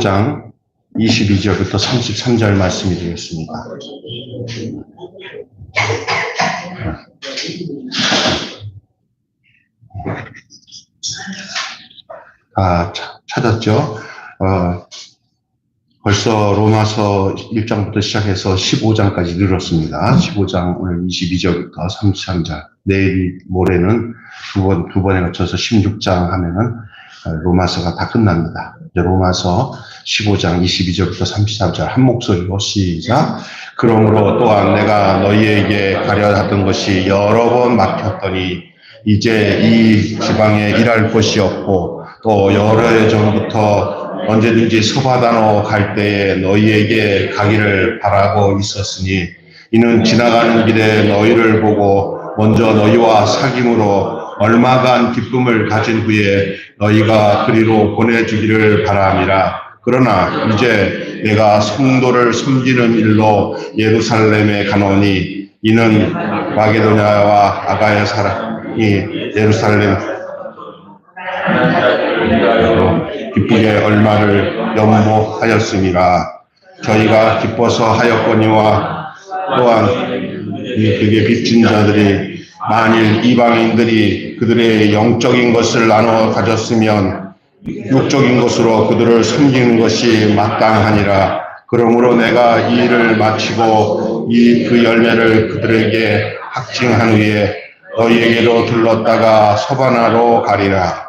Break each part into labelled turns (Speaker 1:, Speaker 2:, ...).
Speaker 1: 장 22절부터 33절 말씀이 되겠습니다. 찾았죠? 벌써 로마서 1장부터 시작해서 15장까지 늘었습니다. 15장 오늘 22절부터 33절. 내일 모레는 두 번에 거쳐서 16장 하면은 로마서가 다 끝납니다. 이제 로마서 15장 22절부터 33절 한 목소리로 시작. 그러므로 또한 내가 너희에게 가려 하던 것이 여러 번 막혔더니 이제 이 지방에 일할 곳이 없고 또 여러 해 전부터 언제든지 서바다로 갈 때에 너희에게 가기를 바라고 있었으니 이는 지나가는 길에 너희를 보고 먼저 너희와 사귐으로 얼마간 기쁨을 가진 후에 너희가 그리로 보내주기를 바람이라. 그러나 이제 내가 성도를 섬기는 일로 예루살렘에 가노니 이는 마게도냐와 아가야 사람이 예루살렘 기쁘게 얼마를 연모하였음이라. 저희가 기뻐서 하였거니와 또한 그게 빚진 자들이 만일 이방인들이 그들의 영적인 것을 나눠 가졌으면 육적인 것으로 그들을 섬기는 것이 마땅하니라. 그러므로 내가 이 일을 마치고 그 열매를 그들에게 확증한 후에 너희에게로 들렀다가 서바나로 가리라.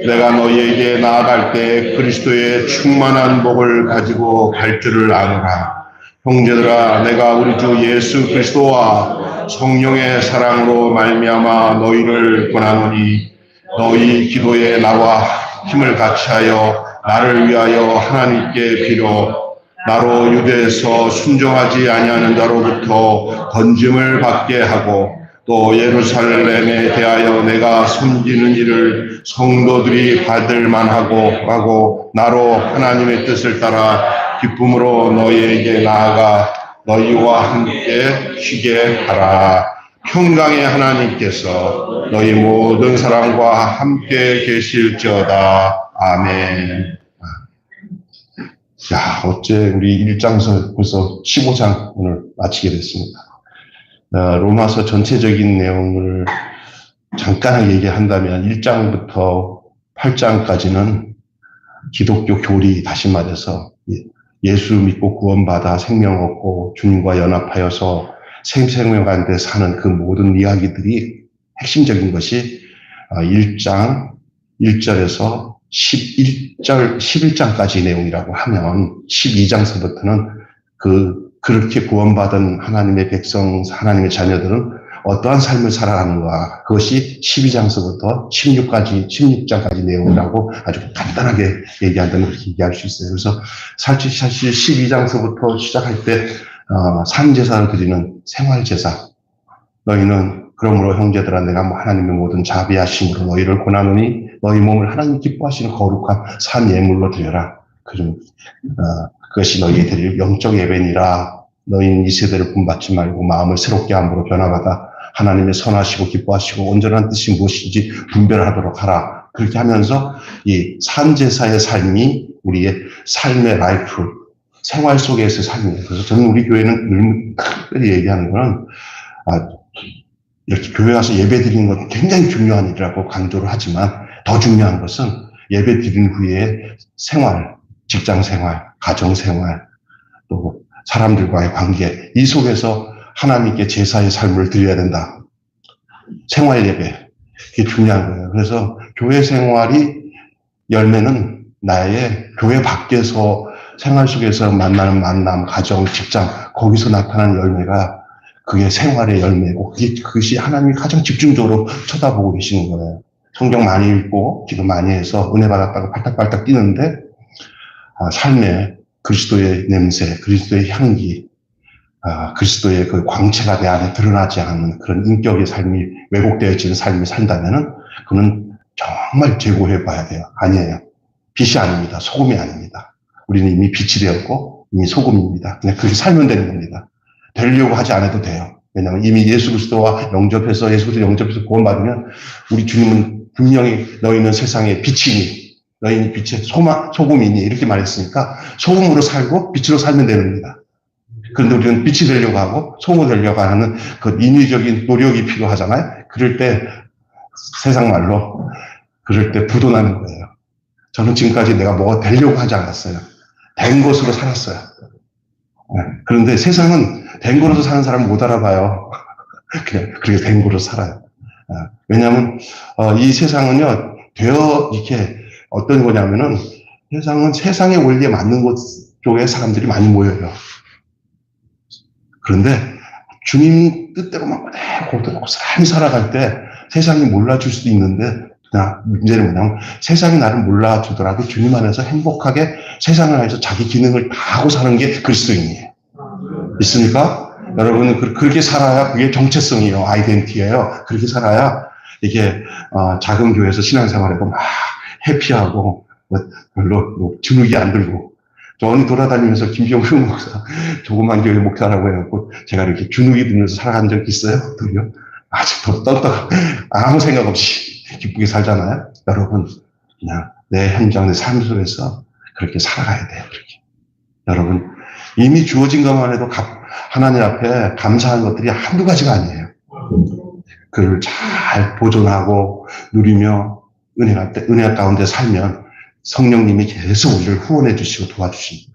Speaker 1: 내가 너희에게 나아갈 때 그리스도의 충만한 복을 가지고 갈 줄을 아노라. 형제들아, 내가 우리 주 예수 그리스도와 성령의 사랑으로 말미암아 너희를 권하노니 너희 기도에 나와 힘을 같이하여 나를 위하여 하나님께 비로 나로 유대에서 순종하지 아니하는 자로부터 건짐을 받게 하고 또 예루살렘에 대하여 내가 섬기는 일을 성도들이 받을 만하고 나로 하나님의 뜻을 따라 기쁨으로 너희에게 나아가 너희와 함께 쉬게 하라. 평강의 하나님께서 너희 모든 사람과 함께 계실지어다. 아멘. 자, 어째 우리 1장서 벌써 15장 오늘 마치게 됐습니다. 로마서 전체적인 내용을 잠깐 얘기한다면 1장부터 8장까지는 기독교 교리, 다시 말해서 예수 믿고 구원받아 생명 얻고 주님과 연합하여서 생명 가운데 사는 그 모든 이야기들이 핵심적인 것이 1장 1절에서 11장까지 내용이라고 하면 12장서부터는 그렇게 구원받은 하나님의 백성, 하나님의 자녀들은 어떠한 삶을 살아가는가, 그것이 12장서부터 16장까지 내용이라고 아주 간단하게 얘기한다면 그렇게 얘기할 수 있어요. 그래서 사실 12장서부터 시작할 때 산제사를 드리는 생활제사, 너희는 그러므로 형제들아 내가 하나님의 모든 자비하심으로 너희를 권하노니 너희 몸을 하나님 기뻐하시는 거룩한 산 예물로 드려라. 그것이 너희에게 드릴 영적 예배니라. 너희는 이 세대를 본받지 말고 마음을 새롭게 함으로 변화받아 하나님의 선하시고 기뻐하시고 온전한 뜻이 무엇인지 분별하도록 하라. 그렇게 하면서 이 산제사의 삶이 우리의 삶의 라이프, 생활 속에서의 삶이에요. 그래서 저는 우리 교회는 특별히 얘기하는 거는 이렇게 교회 와서 예배 드리는 건 굉장히 중요한 일이라고 강조를 하지만 더 중요한 것은 예배 드린 후에 생활, 직장 생활, 가정 생활, 또 사람들과의 관계, 이 속에서 하나님께 제사의 삶을 드려야 된다. 생활 예배, 그게 중요한 거예요. 그래서 교회 생활이 열매는 나의 교회 밖에서 생활 속에서 만나는 만남, 가정, 직장, 거기서 나타나는 열매가 그게 생활의 열매고 그것이 하나님이 가장 집중적으로 쳐다보고 계시는 거예요. 성경 많이 읽고 기도 많이 해서 은혜 받았다고 발딱발딱 뛰는데 삶에 그리스도의 냄새, 그리스도의 향기, 그리스도의 그 광채가 내 안에 드러나지 않는 그런 인격의 삶이 왜곡되어지는 삶이 산다면은 그는 정말 재고해 봐야 돼요. 아니에요. 빛이 아닙니다. 소금이 아닙니다. 우리는 이미 빛이 되었고 이미 소금입니다. 그냥 그렇게 살면 되는 겁니다. 되려고 하지 않아도 돼요. 왜냐하면 이미 예수 그리스도와 영접해서 구원받으면 우리 주님은 분명히 너희는 세상의 빛이니 너희는 빛의 소금이니 이렇게 말했으니까 소금으로 살고 빛으로 살면 됩니다. 그런데 우리는 빛이 되려고 하고 소금이 되려고 하는 그 인위적인 노력이 필요하잖아요. 그럴 때 세상 말로 그럴 때 부도나는 거예요. 저는 지금까지 내가 뭐가 되려고 하지 않았어요. 된 것으로 살았어요. 그런데 세상은 된 것으로 사는 사람을 못 알아봐요. 그냥 그렇게 된 것으로 살아요. 왜냐하면 이 세상은요 이렇게 어떤 거냐면은 세상은 세상의 원리에 맞는 것 쪽에 사람들이 많이 모여요. 그런데 주님 뜻대로 막 고스란히 살아갈 때 세상이 몰라줄 수도 있는데 문제는 뭐냐면 세상이 나를 몰라주더라도 주님 안에서 행복하게 세상을 안에서 자기 기능을 다 하고 사는 게 그리스도인이에요. 있습니까? 여러분은 그렇게 살아야 그게 정체성이에요. 아이덴티예요. 그렇게 살아야 이게 작은 교회에서 신앙생활해도 막 해피하고 별로 주눅이 안 들고 저는 돌아다니면서 김병수 목사 조그만 교회 목사라고 해갖고 제가 이렇게 주눅이 들면서 살아간 적 있어요. 아직도 떳떳 아무 생각 없이 기쁘게 살잖아요. 여러분 그냥 내 현장 내 삶 속에서 그렇게 살아가야 돼요. 그렇게. 여러분 이미 주어진 것만 해도 하나님 앞에 감사한 것들이 한두 가지가 아니에요. 그걸 잘 보존하고 누리며 은혜 가운데 살면 성령님이 계속 우리를 후원해 주시고 도와주십니다.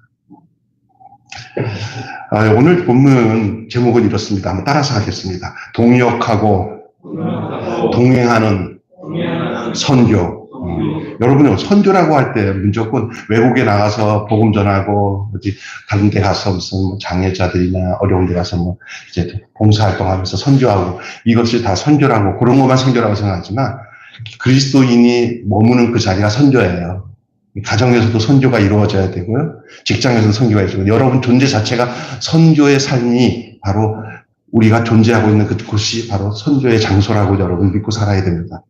Speaker 1: 오늘 본문 제목은 이렇습니다. 한번 따라서 하겠습니다. 동역하고 동행하는 선교. 여러분은 선교라고 할 때 무조건 외국에 나가서 복음 전하고 어디 다른 데 가서 무슨 장애자들이나 어려운 데 가서 뭐 이제 봉사활동하면서 선교하고 이것이 다 선교라고 그런 것만 선교라고 생각하지만 그리스도인이 머무는 그 자리가 선교예요. 가정에서도 선교가 이루어져야 되고요. 직장에서도 선교가 이루어지고 여러분 존재 자체가 선교의 삶이 바로 우리가 존재하고 있는 그곳이 바로 선교의 장소라고 여러분 믿고 살아야 됩니다.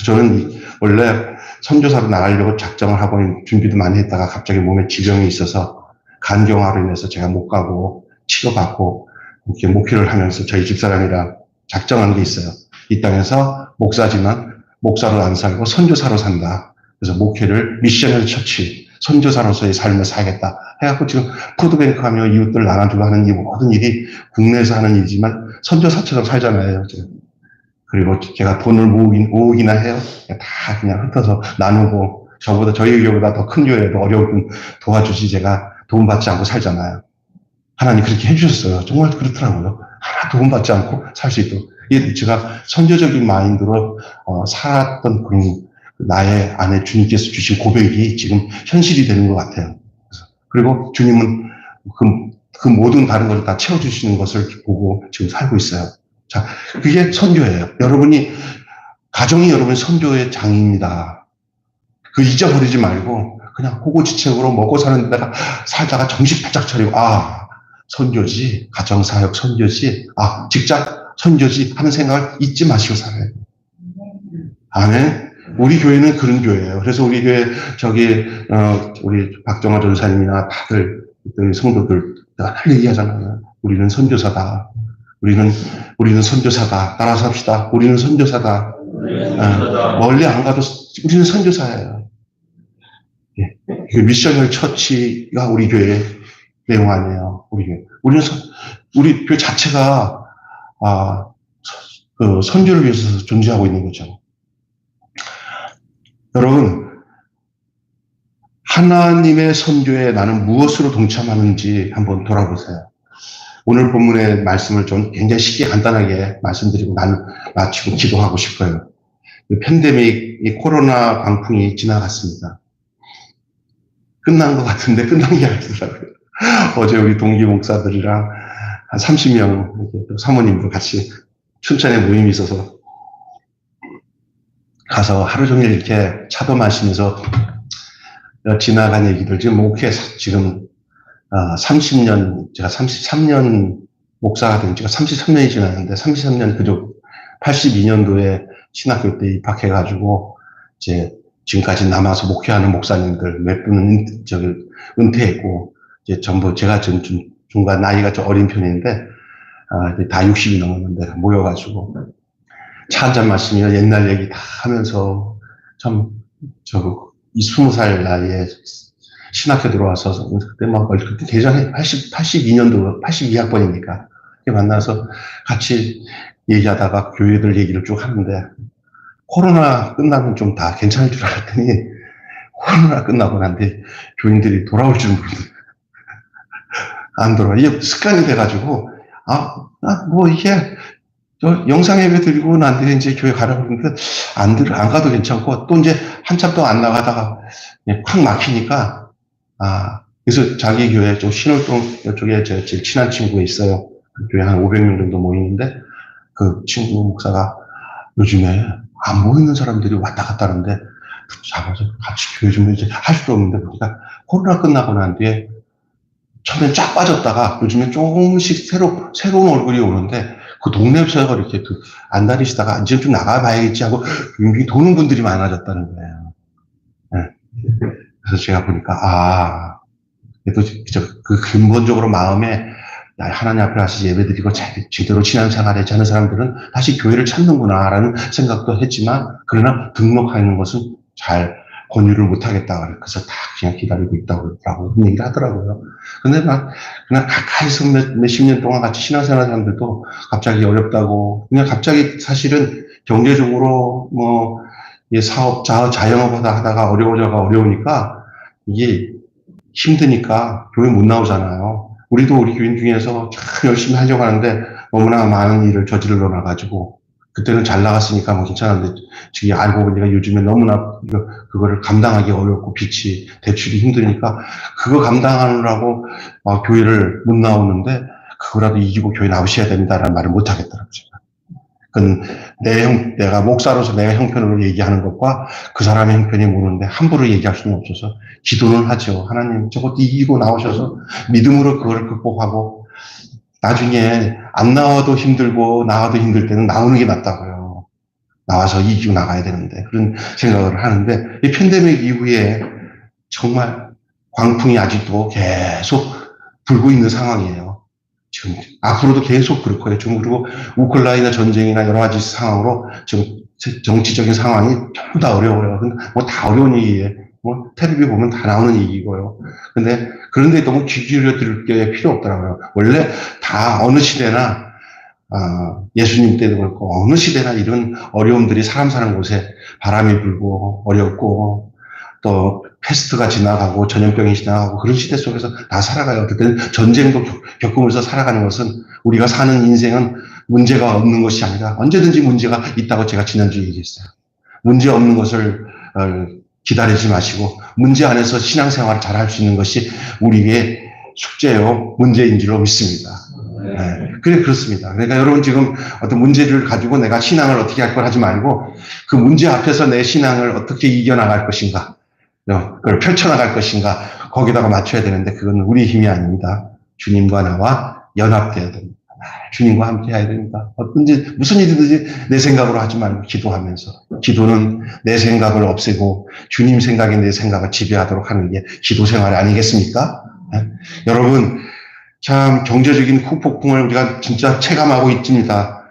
Speaker 1: 저는 원래 선교사로 나가려고 작정을 하고 준비도 많이 했다가 갑자기 몸에 지병이 있어서 간경화로 인해서 제가 못 가고 치료받고 이렇게 목회를 하면서 저희 집사람이랑 작정한 게 있어요. 이 땅에서 목사지만 목사로 안 살고 선교사로 산다. 그래서 목회를 미셔널 처치, 선교사로서의 삶을 살겠다 해갖고 지금 푸드뱅크 하며 이웃들 나눠주고 하는 이 모든 일이 국내에서 하는 일이지만 선교사처럼 살잖아요. 그리고 제가 돈을 모으기나 해요. 다 그냥 흩어서 나누고 저보다 저희 교회보다 더 큰 교회도 어려운 분 도와주지 제가 돈 받지 않고 살잖아요. 하나님 그렇게 해주셨어요. 정말 그렇더라고요. 하나 돈 받지 않고 살 수 있도록. 제가 선교적인 마인드로 살았던 그런 나의 안에 주님께서 주신 고백이 지금 현실이 되는 것 같아요. 그리고 주님은 그 모든 다른 것을 다 채워주시는 것을 보고 지금 살고 있어요. 자, 그게 선교예요. 가정이 여러분의 선교의 장입니다. 그 잊어버리지 말고, 그냥 호고지책으로 먹고 사는 데다가 살다가 정신 바짝 차리고, 선교지, 가정사역 선교지, 직장 선교지 하는 생각을 잊지 마시고 살아요. 아멘. 우리 교회는 그런 교회예요. 그래서 우리 교회, 우리 박정화 전사님이나 다들, 성도들, 할 얘기하잖아요. 우리는 선교사다. 우리는 선교사다. 따라서 합시다. 우리는 선교사다. 멀리 안 가도 우리는 선교사예요. 그 미셔널 처치가 우리 교회의 내용 아니에요. 우리 교회 자체가 그 선교를 위해서 존재하고 있는 거죠. 여러분, 하나님의 선교에 나는 무엇으로 동참하는지 한번 돌아보세요. 오늘 본문의 말씀을 좀 굉장히 쉽게 간단하게 말씀드리고 나는 마치고 기도하고 싶어요. 팬데믹, 이 코로나 광풍이 지나갔습니다. 끝난 것 같은데 끝난 게 아니더라고요. 어제 우리 동기 목사들이랑 한 30명 사모님도 같이 춘천에 모임이 있어서 가서 하루 종일 이렇게 차도 마시면서 지나간 얘기들 지금 지금 30년, 제가 33년 목사가 된 지가 33년이 지났는데, 33년 그저 82년도에 신학교 때 입학해가지고, 이제 지금까지 남아서 목회하는 목사님들 몇 분은 은퇴했고, 이제 전부 제가 중간 나이가 좀 어린 편인데, 다 60이 넘었는데 모여가지고, 차 한잔 마시며 옛날 얘기 다 하면서 참, 이 20살 나이에 신학교 들어와서, 그때 막, 그때 대전에 82년도, 82학번이니까. 만나서 같이 얘기하다가 교회들 얘기를 쭉 하는데, 코로나 끝나면 좀 다 괜찮을 줄 알았더니, 코로나 끝나고 난 뒤에 교인들이 돌아올 줄 모르는, 안 돌아와. 이게 습관이 돼가지고, 뭐 이게, 영상 예배 드리고 난 뒤에 이제 교회 가라고 그러는데, 안 가도 괜찮고, 또 이제 한참 또 안 나가다가, 콱 막히니까, 그래서 자기 교회, 신월동 이쪽에 제일 친한 친구가 있어요. 그 교회 한 500명 정도 모이는데, 그 친구 목사가 요즘에 안 모이는 사람들이 왔다 갔다 하는데, 잡아서 같이 교회 좀 이제 할 수도 없는데, 보니까 코로나 끝나고 난 뒤에 처음엔 쫙 빠졌다가 요즘에 조금씩 새로운 얼굴이 오는데, 그 동네에서 이렇게 안 다니시다가 이제 좀 나가봐야겠지 하고 빙빙 도는 분들이 많아졌다는 거예요. 네. 그래서 제가 보니까, 그래도 그 근본적으로 마음에 하나님 앞에 와서 예배드리고 제대로 신앙생활하지 않은 사람들은 다시 교회를 찾는구나라는 생각도 했지만, 그러나 등록하는 것은 잘 권유를 못하겠다. 그래서 다 그냥 기다리고 있다고 그런 얘기를 하더라고요. 근데 그냥 가까이서 몇십 년 동안 같이 신앙생활 하는 사람들도 갑자기 어렵다고, 그냥 갑자기 사실은 경제적으로 사업자, 자영업하다 하다가 어려우니까 이게 힘드니까 교회 못 나오잖아요. 우리도 우리 교인 중에서 참 열심히 하려고 하는데 너무나 많은 일을 저질러 놔가지고, 그때는 잘 나갔으니까 뭐 괜찮은데, 지금 알고 보니까 요즘에 너무나 그거를 감당하기 어렵고 빚이, 대출이 힘드니까 그거 감당하느라고 교회를 못 나오는데, 그거라도 이기고 교회 나오셔야 된다라는 말을 못 하겠더라고요. 그건 내가 목사로서 내가 형편으로 얘기하는 것과 그 사람의 형편이 모르는데 함부로 얘기할 수는 없어서 기도는 하죠. 하나님, 저것도 이기고 나오셔서 믿음으로 그걸 극복하고, 나중에 안 나와도 힘들고 나와도 힘들 때는 나오는 게 낫다고요. 나와서 이기고 나가야 되는데, 그런 생각을 하는데, 이 팬데믹 이후에 정말 광풍이 아직도 계속 불고 있는 상황이에요. 지금 앞으로도 계속 그럴 거예요. 지금 그리고 우크라이나 전쟁이나 여러 가지 상황으로 지금 정치적인 상황이 전부 다 어려워요. 뭐 다 어려운 얘기예요. 뭐 텔레비 보면 다 나오는 얘기고요. 근데 그런데 너무 귀 기울여 들을 게 필요 없더라고요. 원래 다 어느 시대나 예수님 때도 그렇고 어느 시대나 이런 어려움들이 사람 사는 곳에 바람이 불고 어렵고 또 패스트가 지나가고 전염병이 지나가고 그런 시대 속에서 다 살아가요. 어쨌든 전쟁도 겪으면서 살아가는 것은, 우리가 사는 인생은 문제가 없는 것이 아니라 언제든지 문제가 있다고 제가 지난주에 얘기했어요. 문제 없는 것을 기다리지 마시고 문제 안에서 신앙생활을 잘 할 수 있는 것이 우리의 숙제요 문제인 줄로 믿습니다. 네. 그렇습니다. 그러니까 여러분 지금 어떤 문제를 가지고 내가 신앙을 어떻게 할 걸 하지 말고, 그 문제 앞에서 내 신앙을 어떻게 이겨나갈 것인가, 그걸 펼쳐나갈 것인가, 거기다가 맞춰야 되는데, 그건 우리 힘이 아닙니다. 주님과 나와 연합되어야 됩니다. 주님과 함께 해야 됩니다. 무슨 일이든지 내 생각으로 하지 말고 기도하면서, 기도는 내 생각을 없애고 주님 생각이 내 생각을 지배하도록 하는 게 기도 생활 아니겠습니까? 네? 여러분, 참 경제적인 후폭풍을 우리가 진짜 체감하고 있습니다.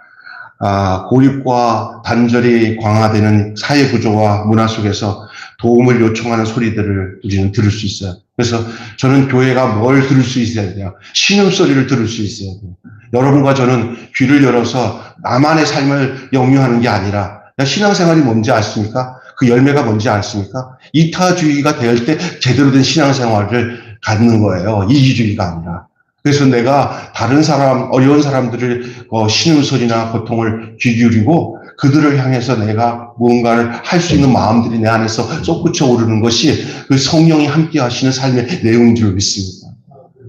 Speaker 1: 고립과 단절이 강화되는 사회 구조와 문화 속에서 도움을 요청하는 소리들을 우리는 들을 수 있어요. 그래서 저는 교회가 뭘 들을 수 있어야 돼요? 신음소리를 들을 수 있어야 돼요. 여러분과 저는 귀를 열어서 나만의 삶을 영유하는 게 아니라, 신앙생활이 뭔지 아십니까? 그 열매가 뭔지 아십니까? 이타주의가 될 때 제대로 된 신앙생활을 갖는 거예요. 이기주의가 아니라. 그래서 내가 다른 사람, 어려운 사람들을 신음소리나 고통을 귀 기울이고 그들을 향해서 내가 무언가를 할 수 있는 마음들이 내 안에서 솟구쳐 오르는 것이 그 성령이 함께 하시는 삶의 내용인 줄 믿습니다.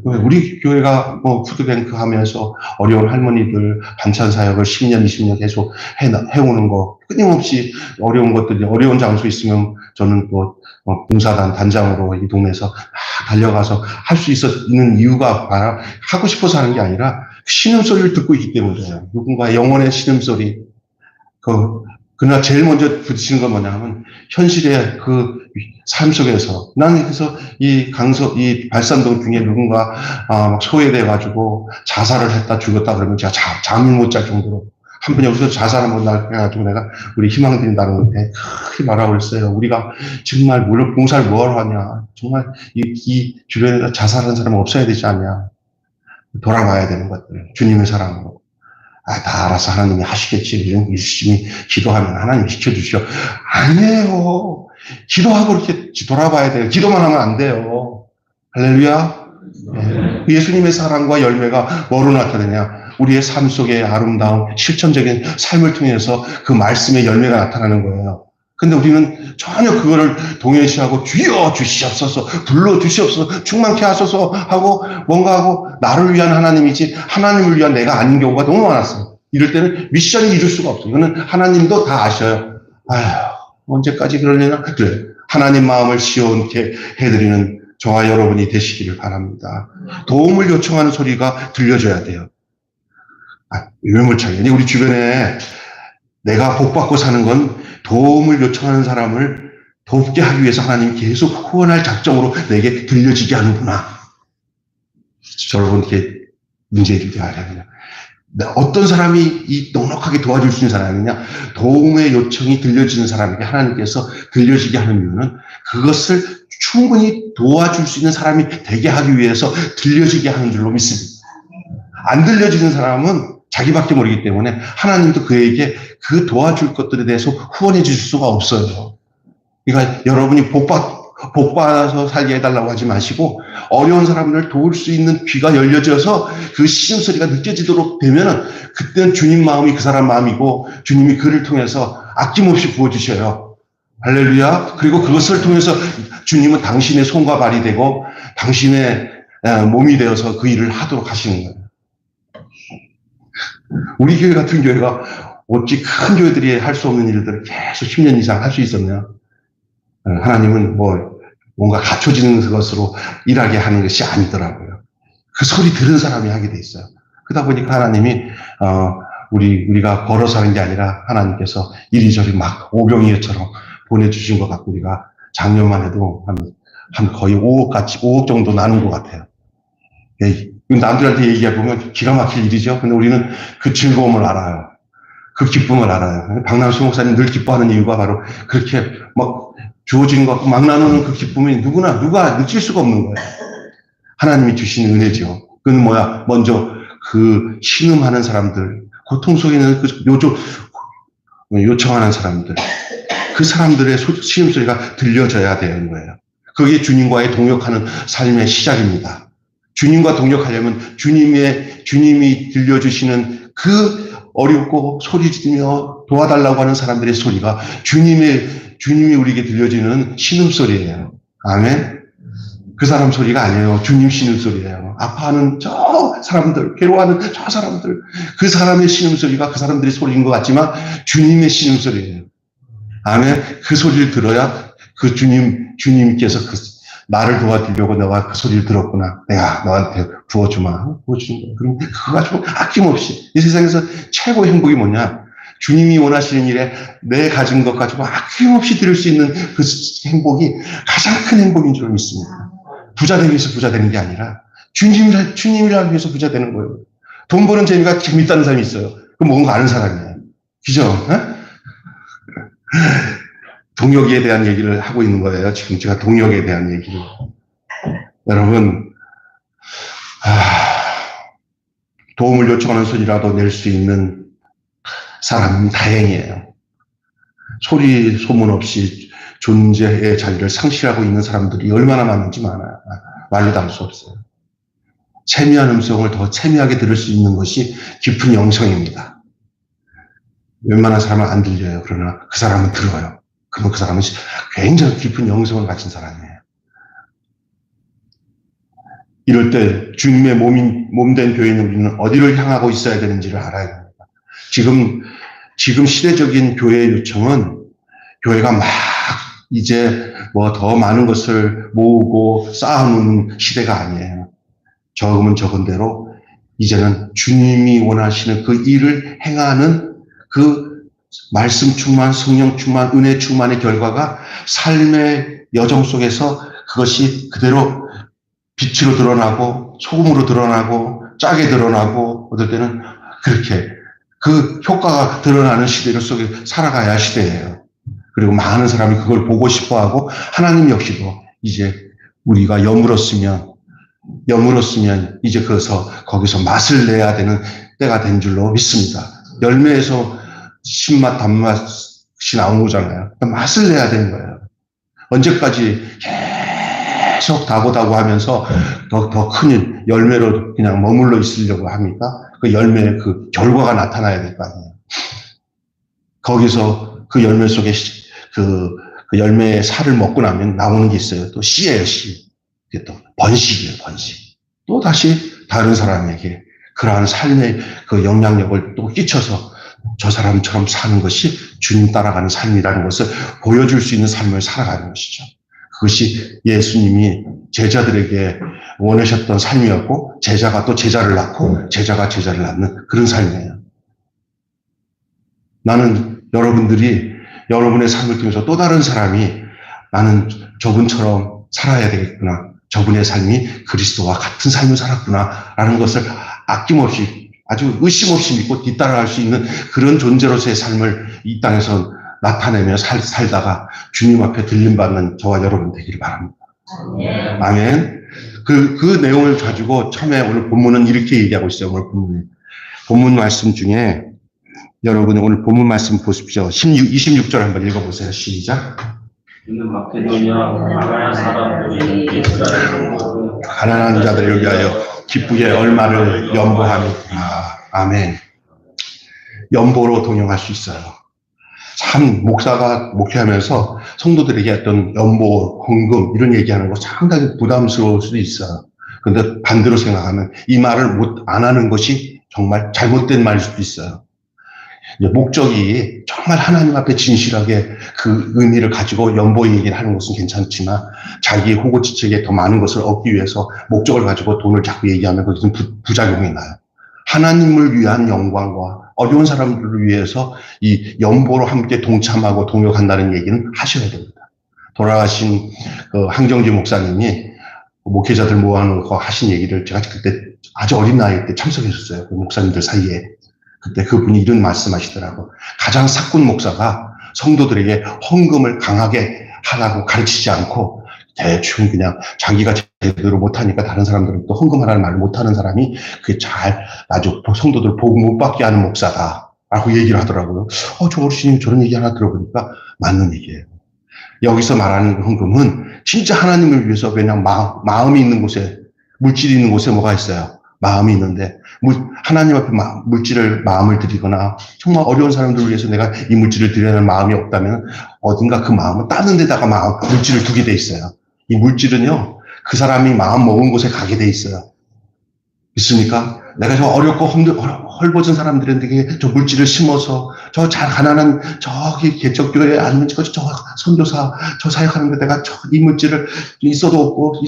Speaker 1: 우리 교회가 푸드뱅크 하면서 어려운 할머니들 반찬 사역을 10년, 20년 계속 해오는 거, 끊임없이 어려운 것들이, 어려운 장소 있으면 저는 또 봉사단 단장으로 이 동네에서 달려가서 할 수 있는 이유가 하고 싶어서 하는 게 아니라 신음소리를 듣고 있기 때문이에요. 누군가의 영혼의 신음소리. 그러나 제일 먼저 부딪히는 건 뭐냐 하면 현실의 그 삶 속에서, 나는 그래서 이 발산동 중에 누군가 막 소외돼가지고 자살을 했다 죽었다 그러면 제가 잠을 못 잘 정도로 한 번이 여기서 자살 한번 해가지고 내가 우리 희망들이 나누는데 크게 말하고 그랬어요. 우리가 정말 뭘 봉사를 뭘 하냐. 정말 이 주변에서 자살하는 사람은 없어야 되지 않냐. 돌아가야 되는 것들. 주님의 사랑으로. 다 알아서 하나님이 하시겠지. 열심히 기도하면 하나님이 시켜주시오. 아니에요. 기도하고 이렇게 돌아봐야 돼요. 기도만 하면 안 돼요. 할렐루야. 네. 예수님의 사랑과 열매가 뭐로 나타나냐? 우리의 삶 속에 아름다운 실천적인 삶을 통해서 그 말씀의 열매가 나타나는 거예요. 근데 우리는 전혀 그거를 동일시하고 주여 주시옵소서, 불러 주시옵소서, 충만케 하소서 하고 뭔가 하고 나를 위한 하나님이지 하나님을 위한 내가 아닌 경우가 너무 많았어요. 이럴 때는 미션이 이룰 수가 없어요. 이거는 하나님도 다 아셔요. 아휴, 언제까지 그러려나? 그래. 하나님 마음을 시원케 해드리는 저와 여러분이 되시기를 바랍니다. 도움을 요청하는 소리가 들려줘야 돼요. 유물차게. 우리 주변에 내가 복받고 사는 건 도움을 요청하는 사람을 돕게 하기 위해서 하나님이 계속 후원할 작정으로 내게 들려지게 하는구나. 여러분께 문제를 드려야 어떤 사람이 이 넉넉하게 도와줄 수 있는 사람이냐? 도움의 요청이 들려지는 사람에게 하나님께서 들려지게 하는 이유는 그것을 충분히 도와줄 수 있는 사람이 되게 하기 위해서 들려지게 하는 줄로 믿습니다. 안 들려지는 사람은 자기밖에 모르기 때문에 하나님도 그에게 그 도와줄 것들에 대해서 후원해 주실 수가 없어요. 그러니까 여러분이 복받아서 살게 해달라고 하지 마시고 어려운 사람들을 도울 수 있는 귀가 열려져서 그 신음소리가 느껴지도록 되면은 그때는 주님 마음이 그 사람 마음이고 주님이 그를 통해서 아낌없이 부어주셔요. 할렐루야. 그리고 그것을 통해서 주님은 당신의 손과 발이 되고 당신의 몸이 되어서 그 일을 하도록 하시는 거예요. 우리 교회 같은 교회가 어찌 큰 교회들이 할 수 없는 일들을 계속 10년 이상 할 수 있었나요? 하나님은 뭔가 갖춰지는 것으로 일하게 하는 것이 아니더라고요. 그 소리 들은 사람이 하게 돼 있어요. 그러다 보니까 하나님이 우리가 걸어서 하는 게 아니라 하나님께서 이리저리 막 오병이어처럼 보내주신 것 같고 우리가 작년만 해도 한 거의 5억 정도 나눈 것 같아요. 남들한테 얘기해보면 기가 막힐 일이죠. 근데 우리는 그 즐거움을 알아요. 그 기쁨을 알아요. 박남수 목사님 늘 기뻐하는 이유가 바로 그렇게 막 주어진 것 같고 막 나누는 그 기쁨이 누가 느낄 수가 없는 거예요. 하나님이 주신 은혜죠. 그건 뭐야? 먼저 그 신음하는 사람들, 고통 속에 있는 그 요청하는 사람들, 그 사람들의 신음소리가 들려져야 되는 거예요. 그게 주님과의 동역하는 삶의 시작입니다. 주님과 동역하려면 주님이 들려주시는 그 어렵고 소리 지르며 도와달라고 하는 사람들의 소리가 주님이 우리에게 들려주는 신음소리예요. 아멘. 그 사람 소리가 아니에요. 주님 신음소리예요. 아파하는 저 사람들, 괴로워하는 저 사람들, 그 사람의 신음소리가 그 사람들의 소리인 것 같지만 주님의 신음소리예요. 아멘. 그 소리를 들어야 그 주님께서 나를 도와주려고 너가 그 소리를 들었구나. 내가 너한테 부어주마. 부어주는 거야. 그럼 그거 가지고 아낌없이. 이 세상에서 최고의 행복이 뭐냐? 주님이 원하시는 일에 내 가진 것 가지고 아낌없이 드릴 수 있는 그 행복이 가장 큰 행복인 줄 믿습니다. 부자 되기 위해서 부자 되는 게 아니라 주님이라고 위해서 부자 되는 거예요. 돈 버는 재미가 재밌다는 사람이 있어요. 그럼 뭔가 아는 사람이에요. 그죠? 동역에 대한 얘기를 하고 있는 거예요. 지금 제가 동역에 대한 얘기를. 여러분, 도움을 요청하는 소리라도 낼 수 있는 사람은 다행이에요. 소문 없이 존재의 자리를 상실하고 있는 사람들이 얼마나 많은지 말로 다 할 수 없어요. 세미한 음성을 더 세미하게 들을 수 있는 것이 깊은 영성입니다. 웬만한 사람은 안 들려요. 그러나 그 사람은 들어요. 그러면 그 사람은 굉장히 깊은 영성을 가진 사람이에요. 이럴 때 주님의 몸된 교회는 우리는 어디를 향하고 있어야 되는지를 알아야 됩니다. 지금 시대적인 교회의 요청은 교회가 막 이제 더 많은 것을 모으고 쌓아놓는 시대가 아니에요. 적으면 적은 대로 이제는 주님이 원하시는 그 일을 행하는 그 말씀 충만, 성령 충만, 은혜 충만의 결과가 삶의 여정 속에서 그것이 그대로 빛으로 드러나고 소금으로 드러나고 짜게 드러나고 어떨 때는 그렇게 그 효과가 드러나는 시대를 속에 살아가야 할 시대예요. 그리고 많은 사람이 그걸 보고 싶어하고 하나님 역시도 이제 우리가 여물었으면 이제 거기서 맛을 내야 되는 때가 된 줄로 믿습니다. 열매에서 신맛, 단맛이 나온 거잖아요. 맛을 내야 되는 거예요. 언제까지 계속 다고다고 하면서 더 큰 열매로 그냥 머물러 있으려고 합니까? 그 열매의 그 결과가 나타나야 될 거 아니에요. 거기서 그 열매 속에 그 열매의 살을 먹고 나면 나오는 게 있어요. 또 씨예요, 씨. 그게 또 번식이에요, 번식. 또 다시 다른 사람에게 그러한 삶의 그 영향력을 또 끼쳐서 저 사람처럼 사는 것이 주님 따라가는 삶이라는 것을 보여줄 수 있는 삶을 살아가는 것이죠. 그것이 예수님이 제자들에게 원하셨던 삶이었고, 제자가 또 제자를 낳고 제자가 제자를 낳는 그런 삶이에요. 나는 여러분의 삶을 통해서 또 다른 사람이 나는 저분처럼 살아야 되겠구나, 저분의 삶이 그리스도와 같은 삶을 살았구나 라는 것을 아낌없이 아주 의심 없이 믿고 뒤따라갈 수 있는 그런 존재로서의 삶을 이 땅에서 나타내며 살다가 주님 앞에 들림받는 저와 여러분 되기를 바랍니다. 아멘. 그 내용을 가지고 처음에 오늘 본문은 이렇게 얘기하고 있어요. 오늘 본문 말씀 중에 여러분 오늘 본문 말씀 보십시오. 26절 한번 읽어보세요. 시작.
Speaker 2: 이는 마케도니아 아가야 사람들이
Speaker 1: 가난한 자들을 위하여 기쁘게 얼마를 연보하니라. 아멘. 연보로 동행할 수 있어요. 참 목사가 목회하면서 성도들에게 어떤 연보, 헌금 이런 얘기하는 거 상당히 부담스러울 수도 있어요. 그런데 반대로 생각하면 이 말을 안 하는 것이 정말 잘못된 말일 수도 있어요. 목적이 정말 하나님 앞에 진실하게 그 의미를 가지고 연보 얘기를 하는 것은 괜찮지만 자기 호구지책에 더 많은 것을 얻기 위해서 목적을 가지고 돈을 자꾸 얘기하면 거기서 부작용이 나요. 하나님을 위한 영광과 어려운 사람들을 위해서 이 연보로 함께 동참하고 동역한다는 얘기는 하셔야 됩니다. 돌아가신 그 한경지 목사님이 목회자들 모아놓고 하신 얘기를 제가 그때 아주 어린 나이 때 참석했었어요. 그 목사님들 사이에. 그때 그분이 이런 말씀하시더라고. 가장 사꾼 목사가 성도들에게 헌금을 강하게 하라고 가르치지 않고 대충 그냥 자기가 제대로 못하니까 다른 사람들은 또 헌금하라는 말을 못하는 사람이 그게 잘 아주 성도들 복음 못 받게 하는 목사다라고 얘기를 하더라고요. 저 어르신이 저런 얘기 하나 들어보니까 맞는 얘기예요. 여기서 말하는 헌금은 진짜 하나님을 위해서 그냥 마음이 있는 곳에, 물질이 있는 곳에 뭐가 있어요? 마음이 있는데 하나님 앞에 마음을 드리거나 정말 어려운 사람들을 위해서 내가 이 물질을 드려야 하는 마음이 없다면 어딘가 그 마음은 다른 데다가 물질을 두게 돼 있어요. 이 물질은요, 그 사람이 마음 먹은 곳에 가게 돼 있어요. 있습니까? 내가 저 어렵고 헐벗은 사람들에게 저 물질을 심어서 저 잘 가난한 저기 개척교회 아니면 저 선교사 저 사역하는 데 내가 이 물질을 있어도 없고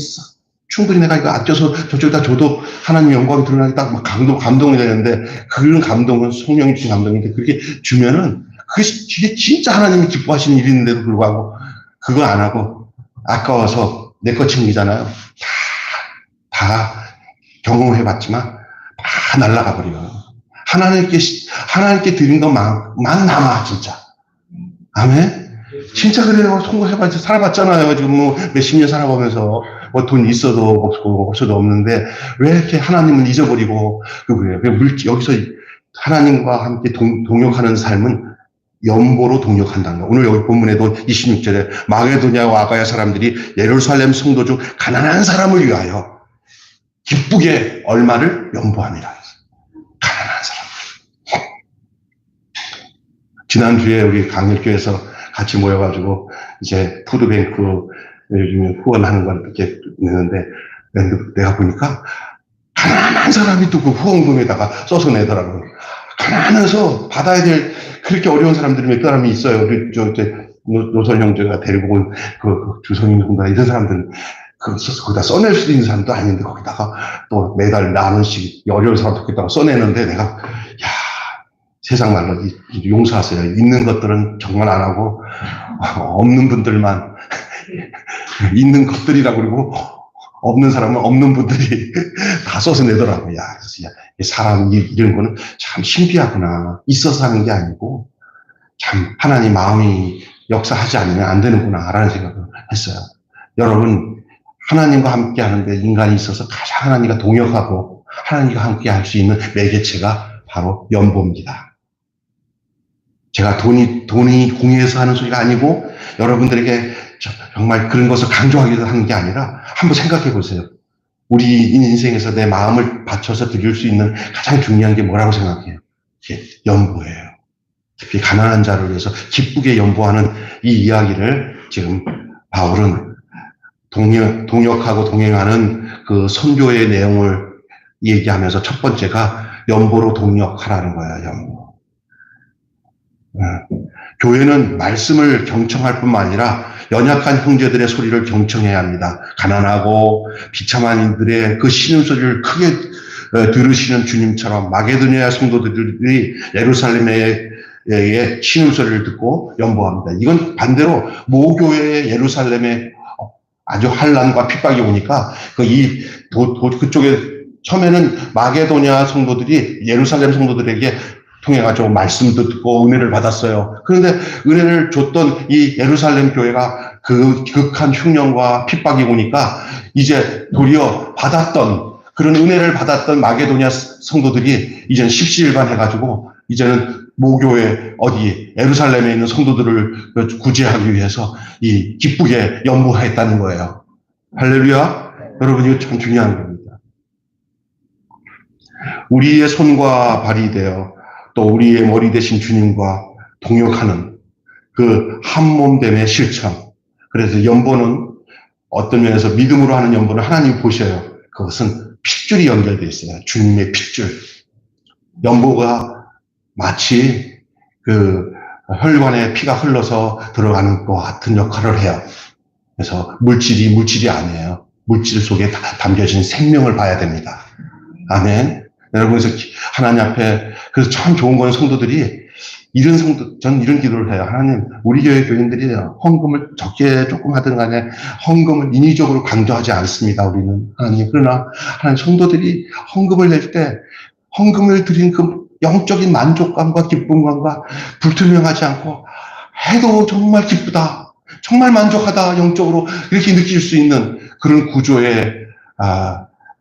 Speaker 1: 충분히 내가 이거 아껴서 저쪽에다 줘도 하나님 영광이 드러나겠다 막 감동이 되는데 그런 감동은 성령이 주신 감동인데 그렇게 주면은 그게 진짜 하나님이 기뻐하시는 일인데도 불구하고 그거 안 하고 아까워서 내 거 챙기잖아요. 다 경험해봤지만 다 날아가 버려요. 하나님께 드린 것만 남아 진짜. 아멘. 진짜 그래요. 통곡해봤지 살아봤잖아요. 지금 뭐 몇십 년 살아보면서 뭐 돈 있어도 없고 없어도 없는데 왜 이렇게 하나님을 잊어버리고 그래요. 여기서 하나님과 함께 동역하는 삶은 연보로 동역한다는 거. 오늘 여기 본문에도 26절에 마게도냐와 아가야 사람들이 예루살렘 성도 중 가난한 사람을 위하여 기쁘게 얼마를 연보합니다. 가난한 사람. 지난주에 우리 강력교회에서 같이 모여가지고 이제 푸드뱅크 요즘에 후원하는 걸 이렇게 내는데 내가 보니까 가난한 사람이 또 그 후원금에다가 써서 내더라고요. 가난해서 받아야 될 그렇게 어려운 사람들이 몇 사람이 있어요. 우리 노선 형제가 데리고 온 그 주성인 군다 이런 사람들은 거기다 써낼 수 있는 사람도 아닌데 거기다가 또 매달 만 원씩 어려운 사람 거기다가 써내는데 내가 세상 말로 용서하세요. 있는 것들은 정말 안 하고 없는 분들만 있는 것들이라고 그러고 없는 사람은 없는 분들이 다 써서 내더라고요. 야, 그래서 야, 사람 이런 거는 참 신비하구나. 있어서 하는 게 아니고 참 하나님 마음이 역사하지 않으면 안 되는구나 라는 생각을 했어요. 여러분, 하나님과 함께 하는데 인간이 있어서 가장 하나님과 동역하고 하나님과 함께 할 수 있는 매개체가 바로 연보입니다. 제가 돈이 공의해서 하는 소리가 아니고 여러분들에게 정말 그런 것을 강조하기 위해서 하는 게 아니라 한번 생각해 보세요. 우리 인생에서 내 마음을 바쳐서 드릴 수 있는 가장 중요한 게 뭐라고 생각해요? 이게 연보예요. 특히 가난한 자를 위해서 기쁘게 연보하는 이 이야기를 지금 바울은 동역하고 동행하는 그 선교의 내용을 얘기하면서 첫 번째가 연보로 동역하라는 거예요. 연보. 교회는 말씀을 경청할 뿐만 아니라 연약한 형제들의 소리를 경청해야 합니다. 가난하고 비참한 이들의 그 신음소리를 크게 들으시는 주님처럼 마게도니아 성도들이 예루살렘의 신음소리를 듣고 연보합니다. 이건 반대로 모교회의 예루살렘에 아주 환난과 핍박이 오니까 그쪽에 처음에는 마게도니아 성도들이 예루살렘 성도들에게 통해가지고 말씀도 듣고 은혜를 받았어요. 그런데 은혜를 줬던 이 예루살렘 교회가 그 극한 흉년과 핍박이 오니까 이제 도리어 그런 은혜를 받았던 마게도니아 성도들이 이제는 십시일반해가지고 이제는 모교회 예루살렘에 있는 성도들을 구제하기 위해서 이 기쁘게 연보했다는 거예요. 할렐루야. 여러분, 이거 참 중요한 겁니다. 우리의 손과 발이 되어 또 우리의 머리 되신 주님과 동역하는 그 한몸됨의 실천. 그래서 연보는 어떤 면에서 믿음으로 하는 연보는 하나님이 보셔요. 그것은 핏줄이 연결되어 있어요. 주님의 핏줄. 연보가 마치 그 혈관에 피가 흘러서 들어가는 것 같은 역할을 해요. 그래서 물질이 아니에요. 물질 속에 담겨진 생명을 봐야 됩니다. 아멘. 여러분, 그래서 하나님 앞에, 그래서 참 좋은 건 성도들이, 저는 이런 기도를 해요. 하나님, 우리 교회 교인들이 헌금을 적게 조금 하든 간에 헌금을 인위적으로 강조하지 않습니다. 우리는. 하나님, 그러나 하나님 성도들이 헌금을 낼 때, 헌금을 드린 그 영적인 만족감과 기쁨감과 불투명하지 않고 해도 정말 기쁘다. 정말 만족하다. 영적으로 이렇게 느낄 수 있는 그런 구조의,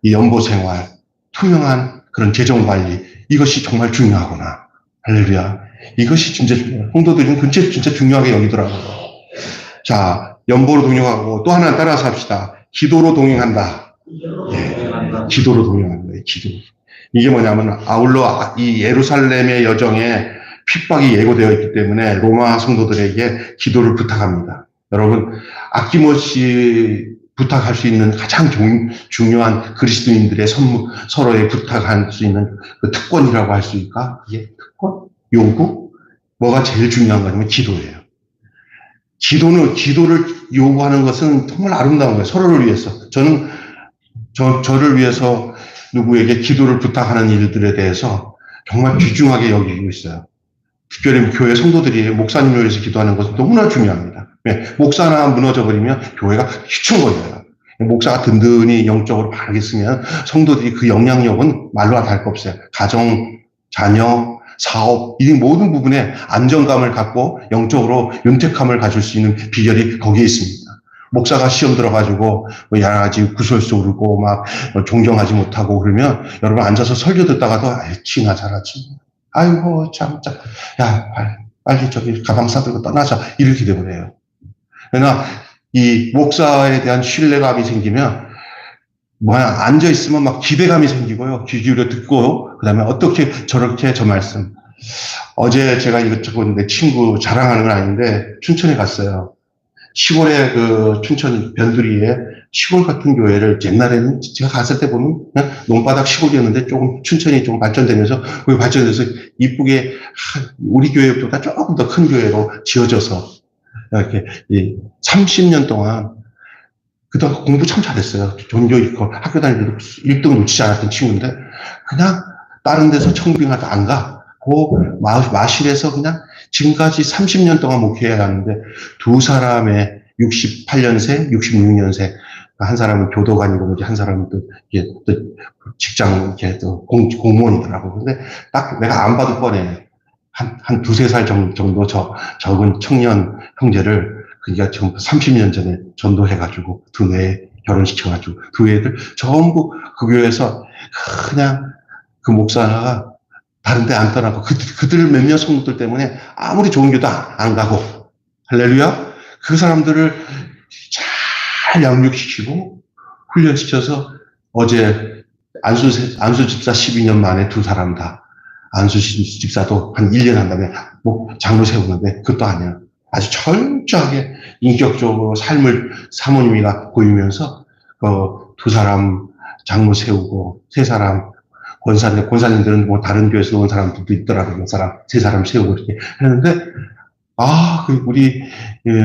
Speaker 1: 이 연보 생활, 투명한 그런 재정 관리, 이것이 정말 중요하구나. 할렐루야. 이것이 진짜 성도들은 진짜 중요하게 여기더라고요. 자, 연보로 동역하고 또 하나 따라서 합시다. 기도로 동행한다. 예, 기도로 동행하는 거예요. 기도. 이게 뭐냐면 아울러 이 예루살렘의 여정에 핍박이 예고되어 있기 때문에 로마 성도들에게 기도를 부탁합니다. 여러분, 아낌없이 부탁할 수 있는 가장 중요한 그리스도인들의 서로에 부탁할 수 있는 그 특권이라고 할 수 있을까? 이게 특권? 요구? 뭐가 제일 중요한 거냐면 기도예요. 기도를 요구하는 것은 정말 아름다운 거예요. 서로를 위해서. 저는 저를 위해서 누구에게 기도를 부탁하는 일들에 대해서 정말 귀중하게 여기고 있어요. 특별히 교회 성도들이 목사님을 위해서 기도하는 것은 너무나 중요합니다. 목사 하나 무너져버리면 교회가 휘청거려요. 목사가 든든히 영적으로 바르게 쓰면 성도들이 그 영향력은 말로 할 거 없어요. 가정, 자녀, 사업, 이 모든 부분에 안정감을 갖고 영적으로 윤택함을 가질 수 있는 비결이 거기에 있습니다. 목사가 시험 들어가지고 여러 가지 구설수 오르고 막 존경하지 못하고 그러면 여러분 앉아서 설교 듣다가도 지나 잘하지. 아이고 참, 야 빨리 저기 가방 싸들고 떠나자 이렇게 되버려요. 그러나 이 목사에 대한 신뢰감이 생기면 앉아 있으면 막 기대감이 생기고요. 귀 기울여 듣고 그다음에 어떻게 저렇게 저 말씀. 어제 제가 이것저것 내 친구 자랑하는 건 아닌데 춘천에 갔어요. 시골에 그 춘천 변두리에 시골 같은 교회를 옛날에는 제가 갔을 때 보면 그냥 논바닥 시골이었는데 조금 춘천이 좀 발전되면서 거기 발전돼서 이쁘게 우리 교회보다 조금 더 큰 교회로 지어져서 이렇게 30년 동안 그동안 공부 참 잘했어요. 전교 있고 학교 다닐 때도 1등 놓치지 않았던 친구인데 그냥 다른 데서 청빙하다 안 가. 그 마실에서 그냥 지금까지 30년 동안 목회해 갔는데 두 사람의 68년생, 66년생 한 사람은 교도관이고, 한 사람은 또, 이게 또 직장, 이렇게 또 공무원이더라고. 근데 딱 내가 안 봐도 뻔해. 한 두세 살 정도 적은 청년 형제를, 그니까 지금 30년 전에 전도해가지고, 두 애 결혼시켜가지고, 두 애들 전부 그 교회에서 그냥 그 목사가 다른 데 안 떠나고, 그들 몇몇 성도들 때문에 아무리 좋은 교도 안 가고, 할렐루야? 그 사람들을 잘 양육시키고, 훈련시켜서 어제 안수 집사 12년 만에 두 사람 다, 안수 집사도 한 1년 한 다음에 장로 세우는데 그것도 아니야. 아주 철저하게 인격적으로 삶을 사모님이가 보이면서 두 사람 장로 세우고 세 사람 권사님들은 뭐 다른 교회에서 온 사람들도 있더라고요. 세 사람 세우고 이렇게 했는데 우리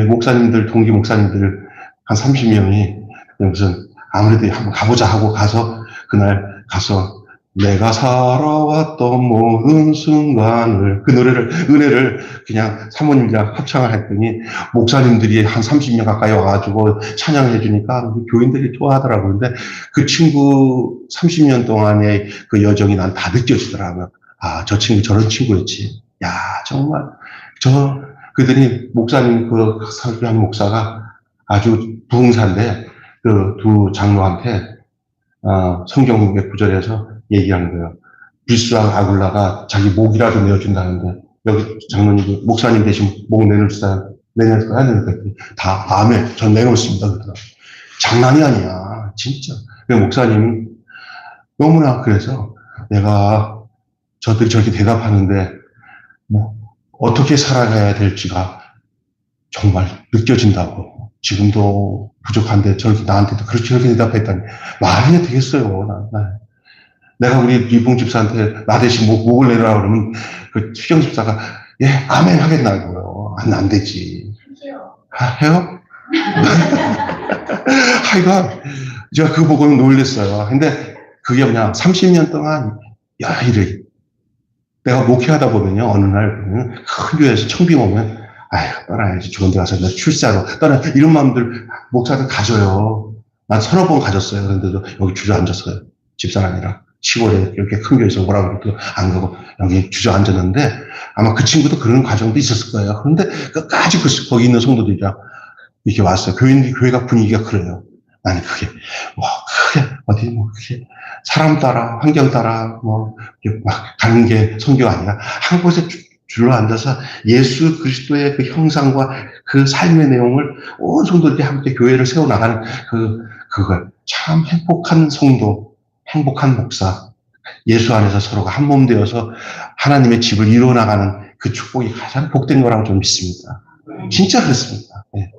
Speaker 1: 목사님들 동기 목사님들 한 30명이 무슨 아무래도 한번 가보자 하고 가서 그날 가서 내가 살아왔던 모든 순간을 그 노래를 은혜를 그냥 사모님이랑 합창을 했더니 목사님들이 한 30명 가까이 와가지고 찬양을 해주니까 교인들이 좋아하더라고요. 근데 그 친구 30년 동안의 그 여정이 난 다 느껴지더라고요. 저 친구 저런 친구였지. 야 정말 그들이 목사님 그 설교한 목사가 아주 부흥사인데 그 두 장로한테 성경 몇 구절에서 얘기하는 거예요. 빌스와 아굴라가 자기 목이라도 내어준다는데 여기 장로님 목사님 대신 목 내놓을 사람 내놓을까 하는데 다 아멘 전 내놓습니다. 그러더라고요. 장난이 아니야 진짜. 목사님 너무나 그래서 내가 저들이 저렇게 대답하는데 뭐 어떻게 살아가야 될지가 정말 느껴진다고. 지금도 부족한데 저렇게 나한테도 그렇게 대답했다니 말이 되겠어요. 내가 우리 이봉 집사한테 나 대신 목을 내려라 그러면 그 수경 집사가 예 아멘 하겠나고요. 안 되지. 해요? 하여간 제가 그거 보고 놀랬어요. 근데 그게 뭐냐 30년 동안 이래 내가 목회하다 보면요 어느 날 큰 교회에서 청빙 오면 떠나야지 좋은 데 가서 나 출세하러 이런 마음들 목사들 가져요. 난 서너 번 가졌어요. 그런데도 여기 주저앉았어요. 집사람이랑 시골에 이렇게 큰 교회에서 오라고 해도 안 가고 여기 주저앉았는데 아마 그 친구도 그런 과정도 있었을 거예요. 그런데 끝까지 거기 있는 성도들이랑 이렇게 왔어요. 교회가 분위기가 그래요. 나는 그게 그게 사람 따라 환경 따라 막 가는 게 선교가 아니라 한 곳에 줄로 앉아서 예수 그리스도의 그 형상과 그 삶의 내용을 온 성도들이 함께 교회를 세워나가는 그걸 참 행복한 성도, 행복한 목사, 예수 안에서 서로가 한 몸 되어서 하나님의 집을 이루어나가는 그 축복이 가장 복된 거라고 저는 믿습니다. 진짜 그렇습니다. 네.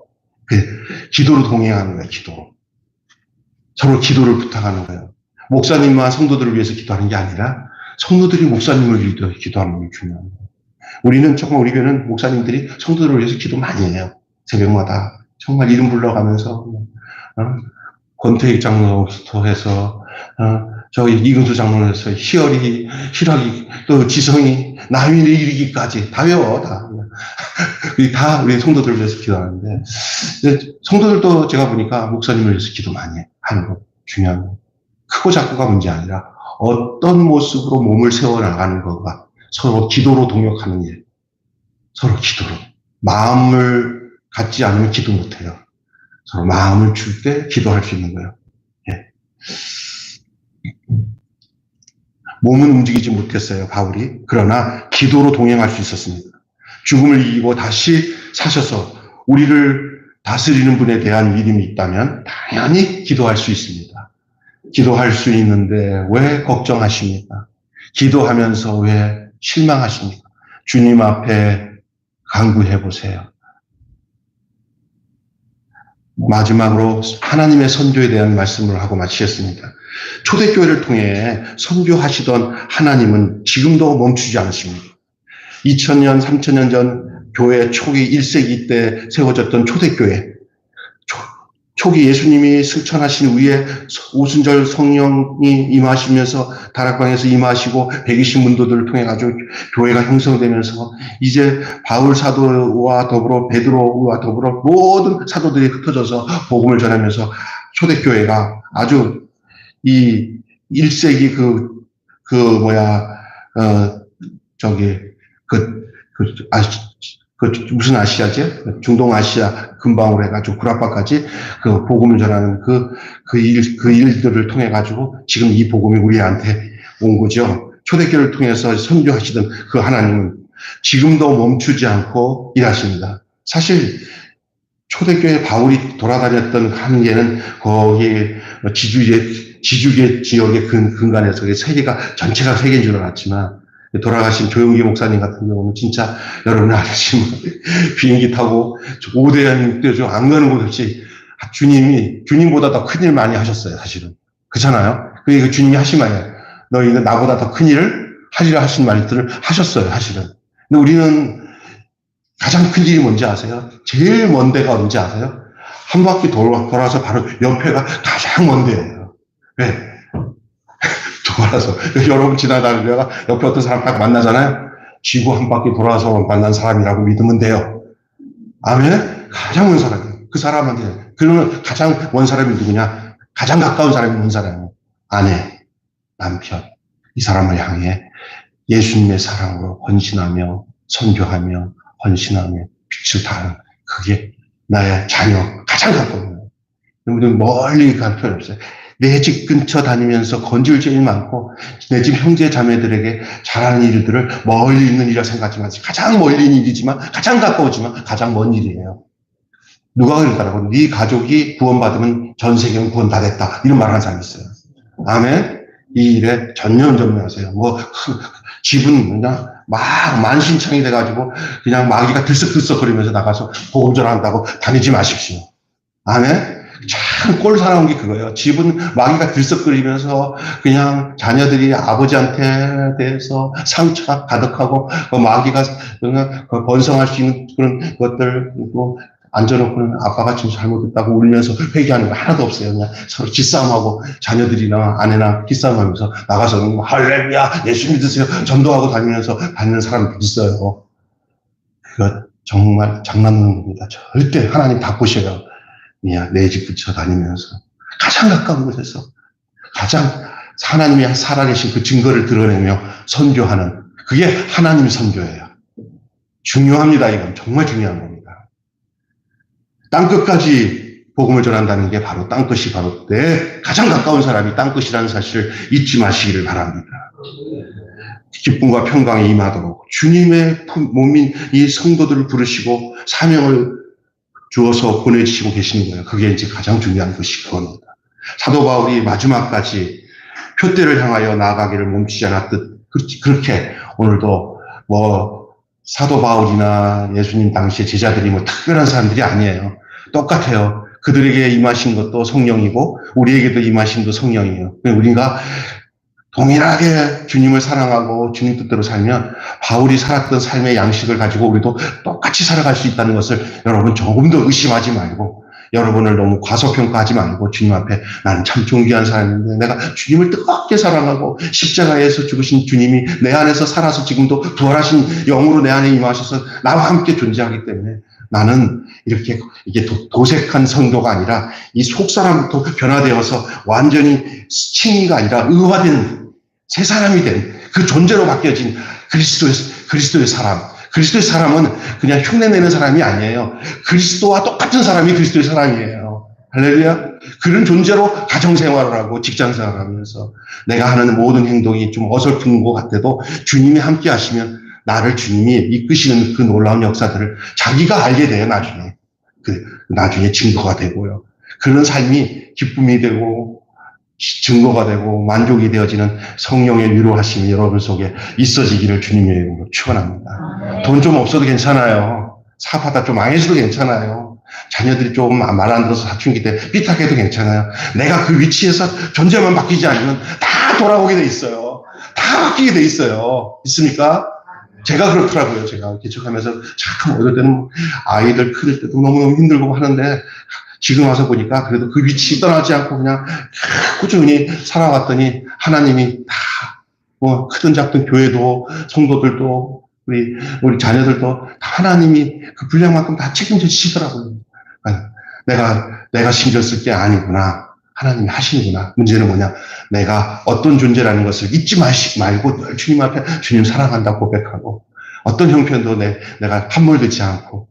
Speaker 1: 기도로 동행하는 거예요, 기도로. 서로 기도를 부탁하는 거예요. 목사님과 성도들을 위해서 기도하는 게 아니라 성도들이 목사님을 위해서 기도하는 게 중요한 거예요. 우리는 정말 우리 교회는 목사님들이 성도들을 위해서 기도 많이 해요. 새벽마다 정말 이름 불러가면서 권태익 장로부터 해서 저희 이근수 장로를 해서 희열이 또 지성이 남인을 이르기까지 다 외워 다 우리 성도들을 위해서 기도하는데 성도들도 제가 보니까 목사님을 위해서 기도 많이 하는 거 중요한 거. 크고 작고가 문제 아니라 어떤 모습으로 몸을 세워나가는 거가 서로 기도로 동역하는 일. 서로 기도로. 마음을 갖지 않으면 기도 못해요. 서로 마음을 줄 때 기도할 수 있는 거예요. 예. 몸은 움직이지 못했어요, 바울이. 그러나 기도로 동행할 수 있었습니다. 죽음을 이기고 다시 사셔서 우리를 다스리는 분에 대한 믿음이 있다면 당연히 기도할 수 있습니다. 기도할 수 있는데 왜 걱정하십니까? 기도하면서 왜 실망하십니까? 주님 앞에 간구해 보세요. 마지막으로 하나님의 선교에 대한 말씀을 하고 마치겠습니다. 초대교회를 통해 선교하시던 하나님은 지금도 멈추지 않으십니다. 2000년, 3000년 전 교회 초기 1세기 때 세워졌던 초대교회, 초기 예수님이 승천하신 후에 오순절 성령이 임하시면서 다락방에서 임하시고 120문도들을 통해 가지고 교회가 형성되면서 이제 바울 사도와 더불어 베드로와 더불어 모든 사도들이 흩어져서 복음을 전하면서 초대교회가 아주 이 1세기 무슨 아시아죠? 중동아시아 근방으로 해가지고 구라파까지 그 복음을 전하는 그 일들을 통해가지고 지금 이 복음이 우리한테 온 거죠. 초대교회를 통해서 선교하시던 그 하나님은 지금도 멈추지 않고 일하십니다. 사실 초대교회 바울이 돌아다녔던 한계는 거기 지주계 지역의 근간에서 세계가 전체가 세계인 줄 알았지만 돌아가신 조용기 목사님 같은 경우는 진짜 여러분 아시지만 비행기 타고 5대양 6대죠 안 가는 곳 없이 주님보다 더 큰 일 많이 하셨어요. 사실은 그렇잖아요. 그러니까 주님이 하신 말이에요. 너희는 나보다 더 큰 일을 하리라 하신 말들을 하셨어요. 사실은. 근데 우리는 가장 큰 일이 뭔지 아세요? 제일 먼 데가 어딘지 아세요? 한 바퀴 돌아서 바로 옆에가 가장 먼 데예요. 왜? 돌아서 여러분 지나다니는 데가 옆에 어떤 사람 딱 만나잖아요. 지구 한 바퀴 돌아서 만난 사람이라고 믿으면 돼요. 아멘? 가장 먼 사람이에요. 그 사람한테. 그러면 가장 먼 사람이 누구냐? 가장 가까운 사람이 먼 사람이에요. 아내, 남편. 이 사람을 향해 예수님의 사랑으로 헌신하며 선교하며 헌신하며 빛을 다하는 그게 나의 자녀 가장 가까운 거예요. 여러분들 멀리 갈 필요 없어요. 내 집 근처 다니면서 건질 제일 많고 내 집 형제 자매들에게 잘하는 일들을 멀리 있는 일이라 생각하지 마세요. 가장 멀리 있는 일이지만 가장 가까우지만 가장 먼 일이에요. 누가 그러더라고요. 네 가족이 구원받으면 전 세계는 구원 다 됐다. 이런 말 하는 사람이 있어요. 아멘. 이 일에 전념하세요. 집은 그냥 막 만신창이 돼가지고 그냥 마귀가 들썩들썩거리면서 나가서 복음 전한다고 다니지 마십시오. 아멘. 참 꼴 사나운 게 그거예요. 집은 마귀가 들썩거리면서 그냥 자녀들이 아버지한테 대해서 상처가 가득하고 마귀가 그냥 번성할 수 있는 그런 것들 그리고 앉아놓고는 아빠가 좀 잘못했다고 울면서 회개하는 거 하나도 없어요. 그냥 서로 기싸움하고 자녀들이나 아내나 기싸움하면서 나가서 할렐루야 예수 믿으세요 전도하고 다니면서 다니는 사람들 있어요. 그거 정말 장난하는 겁니다. 절대 하나님 다 보셔요. 그냥 내 집 근처 다니면서 가장 가까운 곳에서 가장 하나님이 살아계신 그 증거를 드러내며 선교하는 그게 하나님의 선교예요. 중요합니다. 이건 정말 중요한 겁니다. 땅끝까지 복음을 전한다는 게 바로 땅끝이 바로 내 가장 가까운 사람이 땅끝이라는 사실을 잊지 마시기를 바랍니다. 기쁨과 평강에 임하도록 주님의 몸인 이 성도들을 부르시고 사명을 주어서 보내주시고 계시는 거예요. 그게 이제 가장 중요한 것이 그겁니다. 사도 바울이 마지막까지 표대를 향하여 나아가기를 멈추지 않았듯 그렇게 오늘도 사도 바울이나 예수님 당시의 제자들이 특별한 사람들이 아니에요. 똑같아요. 그들에게 임하신 것도 성령이고 우리에게도 임하신 것도 성령이에요. 우리가 동일하게 주님을 사랑하고 주님 뜻대로 살면 바울이 살았던 삶의 양식을 가지고 우리도 똑같이 살아갈 수 있다는 것을 여러분 조금도 의심하지 말고 여러분을 너무 과소평가하지 말고 주님 앞에 나는 참 존귀한 사람인데 내가 주님을 뜨겁게 사랑하고 십자가에서 죽으신 주님이 내 안에서 살아서 지금도 부활하신 영으로 내 안에 임하셔서 나와 함께 존재하기 때문에 나는 이렇게 이게 도색한 성도가 아니라 이 속사람부터 변화되어서 완전히 칭의가 아니라 의화된 새 사람이 된 그 존재로 바뀌어진 그리스도의 사람. 그리스도의 사람은 그냥 흉내내는 사람이 아니에요. 그리스도와 똑같은 사람이 그리스도의 사람이에요. 할렐루야. 그런 존재로 가정생활을 하고 직장생활을 하면서 내가 하는 모든 행동이 좀 어설픈 것 같아도 주님이 함께 하시면 나를 주님이 이끄시는 그 놀라운 역사들을 자기가 알게 돼요. 나중에 증거가 되고요. 그런 삶이 기쁨이 되고 증거가 되고 만족이 되어지는 성령의 위로하심이 여러분 속에 있어지기를 주님의 이름으로 축원합니다. 돈 좀 없어도 괜찮아요. 사업하다 좀 망해서도 괜찮아요. 자녀들이 좀 말 안 들어서 사춘기 때 삐딱해도 괜찮아요. 내가 그 위치에서 존재만 바뀌지 않으면 다 돌아오게 돼 있어요. 다 바뀌게 돼 있어요. 있습니까? 제가 그렇더라고요. 제가 개척하면서 참 어떨 때는 아이들 클 때도 너무너무 힘들고 하는데 지금 와서 보니까 그래도 그 위치 떠나지 않고 그냥 꾸준히 살아왔더니 하나님이 다 크든 작든 교회도 성도들도 우리 자녀들도 다 하나님이 그 분량만큼 다 책임져 주시더라고요. 내가 내가 신경 쓸 게 아니구나. 하나님이 하시는구나. 문제는 뭐냐? 내가 어떤 존재라는 것을 잊지 말고 늘 주님 앞에 주님 사랑한다 고백하고 어떤 형편도 내가 함몰되지 않고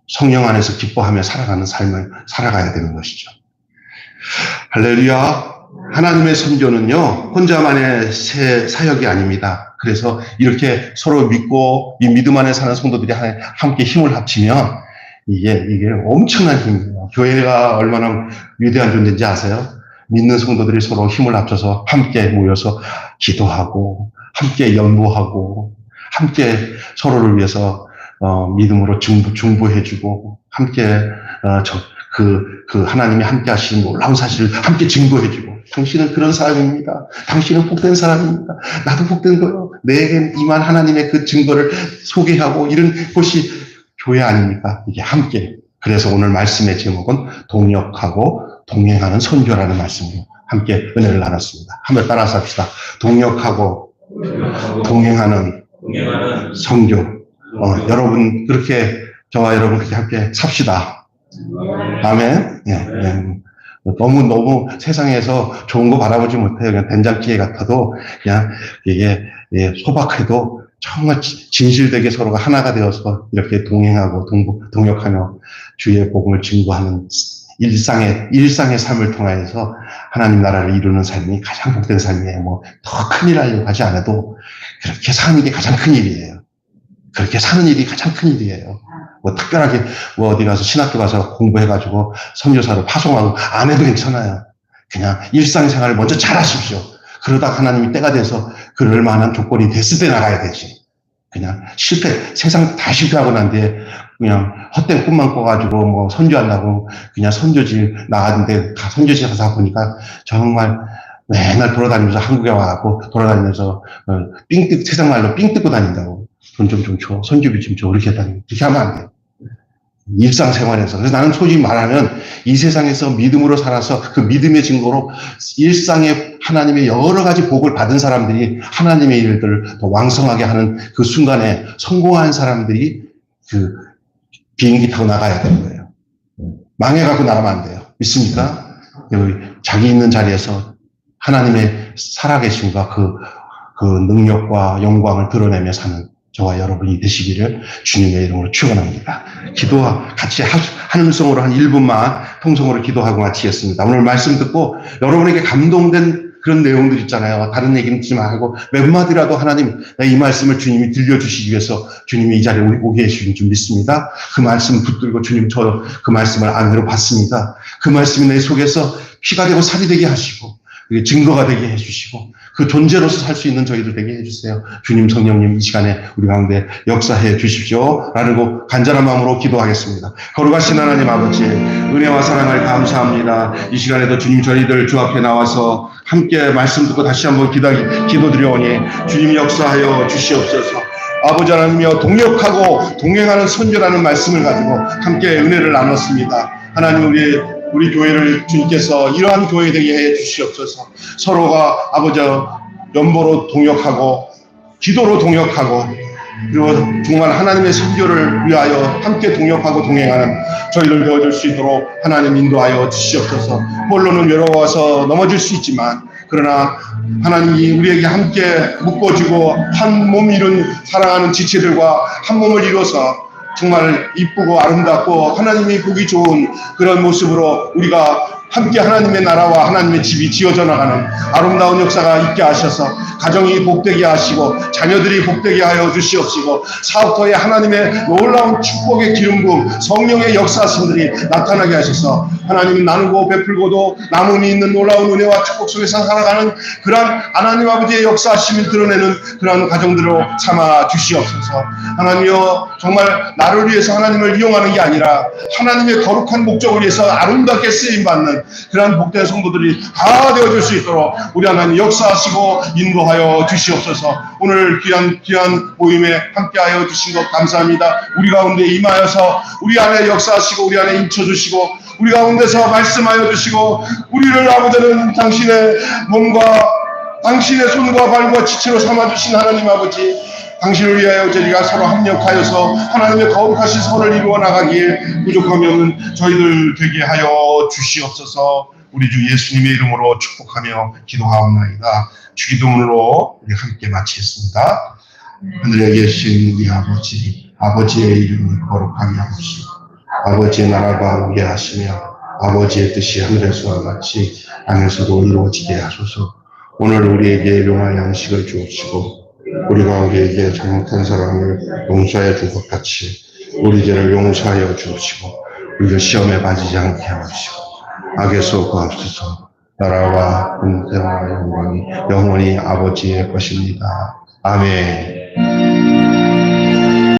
Speaker 1: 성령 안에서 기뻐하며 살아가는 삶을 살아가야 되는 것이죠. 할렐루야. 하나님의 선교는요, 혼자만의 사역이 아닙니다. 그래서 이렇게 서로 믿고 이 믿음 안에 사는 성도들이 함께 힘을 합치면 이게 엄청난 힘이에요. 교회가 얼마나 위대한 존재인지 아세요? 믿는 성도들이 서로 힘을 합쳐서 함께 모여서 기도하고 함께 연보하고 함께 서로를 위해서 믿음으로 중보해주고 함께 하나님이 함께 하시는 놀라운 사실을 함께 증거해주고 당신은 그런 사람입니다. 당신은 복된 사람입니다. 나도 복된 거예요. 내겐 임한 하나님의 그 증거를 소개하고 이런 곳이 교회 아닙니까? 이게 함께. 그래서 오늘 말씀의 제목은 동역하고 동행하는 선교라는 말씀으로 함께 은혜를 나눴습니다. 한번 따라서 합시다. 동역하고 동행하는 선교. 여러분 그렇게 저와 여러분 그렇게 함께 삽시다. 아멘. 예. 너무 세상에서 좋은 거 바라보지 못해요. 그냥 된장찌개 같아도 그냥 이게 소박해도 정말 진실되게 서로가 하나가 되어서 이렇게 동행하고 동역하며 주의 복음을 증거하는 일상의 삶을 통하여서 하나님 나라를 이루는 삶이 가장 복된 삶이에요. 더 큰일 하려고 하지 않아도 그렇게 사는 게 가장 큰 일이에요. 그렇게 사는 일이 가장 큰 일이에요. 특별하게 어디 가서 신학교 가서 공부해가지고 선교사로 파송하고 안 해도 괜찮아요. 그냥 일상생활을 먼저 잘 하십시오. 그러다 하나님이 때가 돼서 그럴 만한 조건이 됐을 때 나가야 되지. 그냥 세상 다 실패하고 난 뒤에 그냥 헛된 꿈만 꿔가지고 선교한다고 그냥 선교지 나갔는데 선교지 가서 보니까 정말 맨날 돌아다니면서 한국에 와갖고 돌아다니면서 세상 말로 삥 뜯고 다닌다고. 돈 좀 줘. 선교비 좀 줘. 이렇게 다니고. 그렇게 하면 안 돼요. 일상생활에서. 그래서 나는 솔직히 말하면 이 세상에서 믿음으로 살아서 그 믿음의 증거로 일상에 하나님의 여러 가지 복을 받은 사람들이 하나님의 일들을 더 왕성하게 하는 그 순간에 성공한 사람들이 그 비행기 타고 나가야 되는 거예요. 망해갖고 나가면 안 돼요. 믿습니까? 자기 있는 자리에서 하나님의 살아계심과 그 능력과 영광을 드러내며 사는 저와 여러분이 되시기를 주님의 이름으로 축원합니다. 같이 한음성으로 한 1분만 통성으로 기도하고 마치겠습니다. 오늘 말씀 듣고 여러분에게 감동된 그런 내용들 있잖아요. 다른 얘기는 듣지 말고 몇 마디라도 하나님 이 말씀을 주님이 들려주시기 위해서 주님이 이 자리에 오게 해주신 줄 믿습니다. 그 말씀 붙들고 주님 저 그 말씀을 안으로 받습니다. 그 말씀이 내 속에서 피가 되고 살이 되게 하시고 증거가 되게 해주시고 그 존재로서 살 수 있는 저희들 되게 해주세요. 주님 성령님 이 시간에 우리 가운데 역사해 주십시오. 라고 간절한 마음으로 기도하겠습니다. 거룩하신 하나님 아버지 은혜와 사랑을 감사합니다. 이 시간에도 주님 저희들 주 앞에 나와서 함께 말씀 듣고 다시 한번 기도드려오니 주님 역사하여 주시옵소서. 아버지 하나님이여 동역하고 동행하는 선교라는 말씀을 가지고 함께 은혜를 나눴습니다. 하나님 우리 교회를 주님께서 이러한 교회 되게 해 주시옵소서. 서로가 아버지 연보로 동역하고 기도로 동역하고 그리고 정말 하나님의 선교를 위하여 함께 동역하고 동행하는 저희를 되어줄 수 있도록 하나님 인도하여 주시옵소서. 홀로는 외로워서 넘어질 수 있지만 그러나 하나님이 우리에게 함께 묶어주고 한 몸 이룬 사랑하는 지체들과 한 몸을 이뤄서 정말 이쁘고 아름답고 하나님이 보기 좋은 그런 모습으로 우리가 함께 하나님의 나라와 하나님의 집이 지어져 나가는 아름다운 역사가 있게 하셔서 가정이 복되게 하시고 자녀들이 복되게 하여 주시옵시고 사업터에 하나님의 놀라운 축복의 기름 부음 성령의 역사하심들이 나타나게 하셔서 하나님 나누고 베풀고도 남음이 있는 놀라운 은혜와 축복 속에서 살아가는 그러한 하나님 아버지의 역사하심을 드러내는 그러한 가정들로 삼아 주시옵소서. 하나님이여 정말 나를 위해서 하나님을 이용하는 게 아니라 하나님의 거룩한 목적을 위해서 아름답게 쓰임받는 그러한 복된 성도들이 다 되어줄 수 있도록 우리 하나님 역사하시고 인도하여 주시옵소서. 오늘 귀한 모임에 함께하여 주신 것 감사합니다. 우리 가운데 임하여서 우리 안에 역사하시고 우리 안에 임쳐주시고 우리 가운데서 말씀하여 주시고 우리를 아버지는 당신의 몸과 당신의 손과 발과 지체로 삼아주신 하나님 아버지 당신을 위하여 저희가 서로 합력하여서 하나님의 거룩하신 선을 이루어 나가기에 부족함이 없는 저희들 되게 하여 주시옵소서. 우리 주 예수님의 이름으로 축복하며 기도하옵나이다. 주기도문으로 우리 함께 마치겠습니다. 하늘에 계신 우리 아버지, 아버지의 이름을 거룩하게 하옵시고 아버지의 나라가 오게 하시며 아버지의 뜻이 하늘에서와 같이 땅에서도 이루어지게 하소서. 오늘 우리에게 일용할 양식을 주옵시고 우리 가운데에게 잘못한 사람을 용서해 준 것 같이 우리 죄를 용서하여 주옵시고 우리를 시험에 빠지지 않게 하옵시고 악에서 구하옵소서. 나라와 은혜와 영광이 영원히 아버지의 것입니다. 아멘.